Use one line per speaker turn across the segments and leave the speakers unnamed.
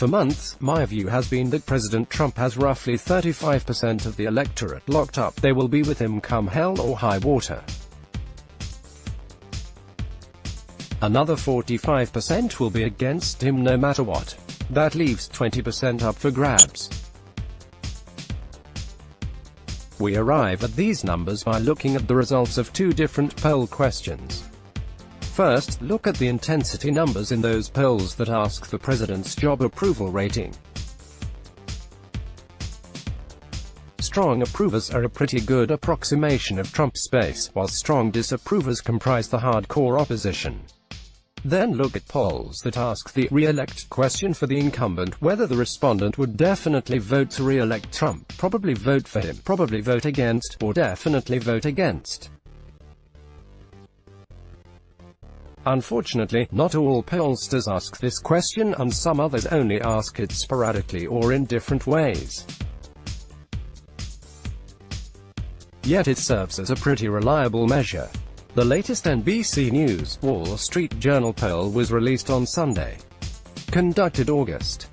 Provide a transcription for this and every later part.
For months, my view has been that President Trump has roughly 35% of the electorate locked up. They will be with him come hell or high water. Another 45% will be against him no matter what. That leaves 20% up for grabs. We arrive at these numbers by looking at the results of two different poll questions. First, look at the intensity numbers in those polls that ask the president's job approval rating. Strong approvers are a pretty good approximation of Trump's base, while strong disapprovers comprise the hardcore opposition. Then look at polls that ask the re-elect question for the incumbent, whether the respondent would definitely vote to re-elect Trump, probably vote for him, probably vote against, or definitely vote against. Unfortunately, not all pollsters ask this question, and some others only ask it sporadically or in different ways. Yet it serves as a pretty reliable measure. The latest NBC News, Wall Street Journal poll was released on Sunday. Conducted August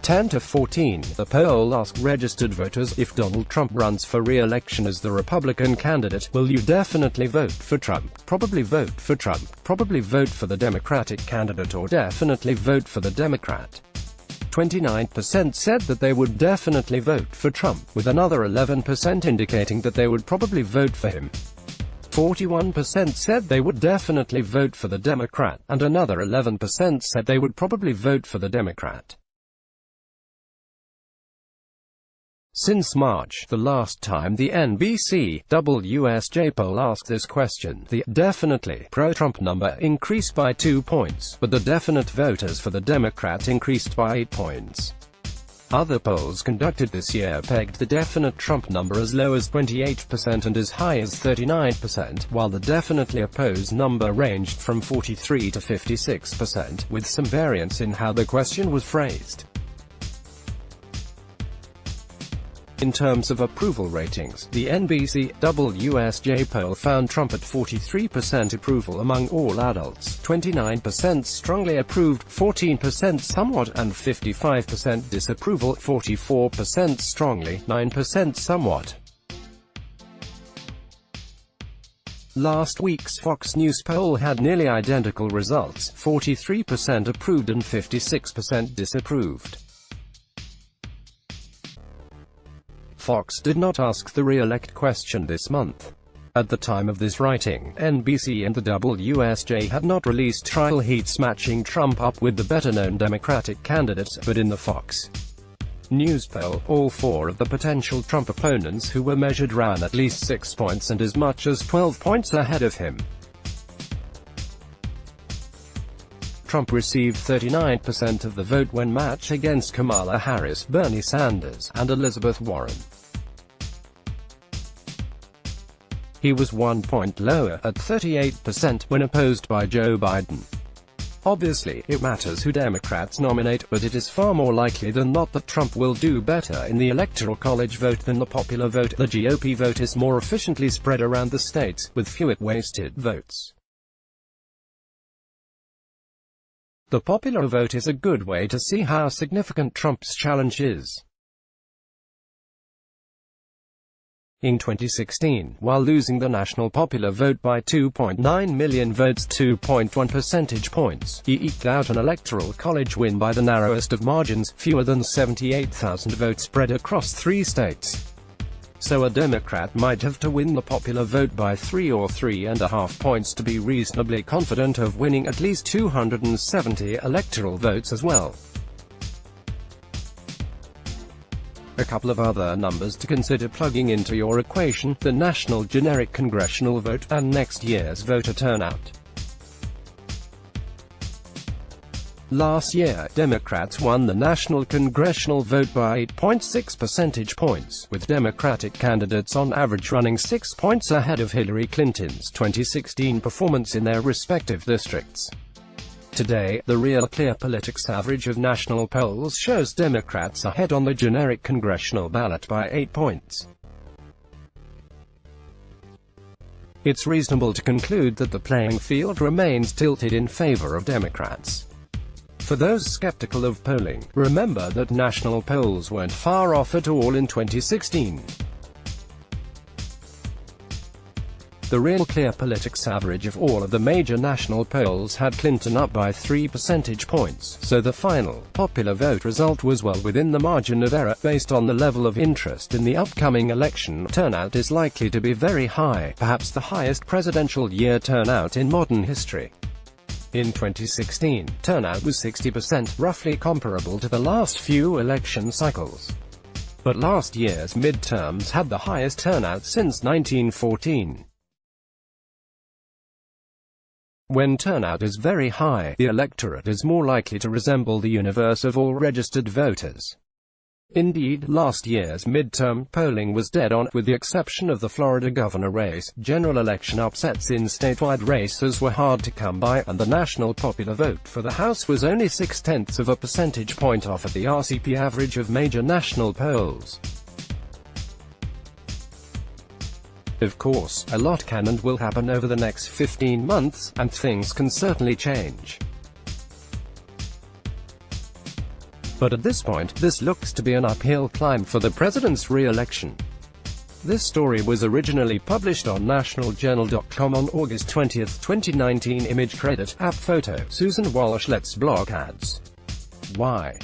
10 to 14, the poll asked registered voters, if Donald Trump runs for re-election as the Republican candidate, will you definitely vote for Trump, probably vote for Trump, probably vote for the Democratic candidate, or definitely vote for the Democrat? 29% said that they would definitely vote for Trump, with another 11% indicating that they would probably vote for him. 41% said they would definitely vote for the Democrat, and another 11% said they would probably vote for the Democrat. Since March, the last time the NBC WSJ poll asked this question, the definitely pro-Trump number increased by 2 points, but the definite voters for the Democrat increased by 8 points. Other polls conducted this year pegged the definite Trump number as low as 28% and as high as 39%, while the definitely opposed number ranged from 43 to 56%, with some variance in how the question was phrased. In terms of approval ratings, the NBC WSJ poll found Trump at 43% approval among all adults, 29% strongly approved, 14% somewhat, and 55% disapproval, 44% strongly, 9% somewhat. Last week's Fox News poll had nearly identical results, 43% approved and 56% disapproved. Fox did not ask the re-elect question this month. At the time of this writing, NBC and the WSJ had not released trial heats matching Trump up with the better-known Democratic candidates, but in the Fox News poll, all four of the potential Trump opponents who were measured ran at least 6 points and as much as 12 points ahead of him. Trump received 39% of the vote when matched against Kamala Harris, Bernie Sanders, and Elizabeth Warren. He was 1 point lower, at 38%, when opposed by Joe Biden. Obviously, it matters who Democrats nominate, but it is far more likely than not that Trump will do better in the Electoral College vote than the popular vote. The GOP vote is more efficiently spread around the states, with fewer wasted votes. The popular vote is a good way to see how significant Trump's challenge is. In 2016, while losing the national popular vote by 2.9 million votes, 2.1 percentage points, he eked out an electoral college win by the narrowest of margins, fewer than 78,000 votes spread across 3 states. So a Democrat might have to win the popular vote by 3 or 3.5 points to be reasonably confident of winning at least 270 electoral votes as well. A couple of other numbers to consider plugging into your equation: the national generic congressional vote, and next year's voter turnout. Last year, Democrats won the national congressional vote by 8.6 percentage points, with Democratic candidates on average running 6 points ahead of Hillary Clinton's 2016 performance in their respective districts. Today, the Real Clear Politics average of national polls shows Democrats ahead on the generic congressional ballot by 8 points. It's reasonable to conclude that the playing field remains tilted in favor of Democrats. For those skeptical of polling, remember that national polls weren't far off at all in 2016. The Real Clear Politics average of all of the major national polls had Clinton up by 3 percentage points, so the final popular vote result was well within the margin of error. Based on the level of interest in the upcoming election, turnout is likely to be very high, perhaps the highest presidential year turnout in modern history. In 2016, turnout was 60%, roughly comparable to the last few election cycles. But last year's midterms had the highest turnout since 1914. When turnout is very high, the electorate is more likely to resemble the universe of all registered voters. Indeed, last year's midterm polling was dead on, with the exception of the Florida governor race. General election upsets in statewide races were hard to come by, and the national popular vote for the House was only 0.6 of a percentage point off at the RCP average of major national polls. Of course, a lot can and will happen over the next 15 months, and things can certainly change. But at this point, this looks to be an uphill climb for the president's re-election. This story was originally published on nationaljournal.com on August 20, 2019. Image credit, app photo, Susan Walsh. Let's block ads. Why?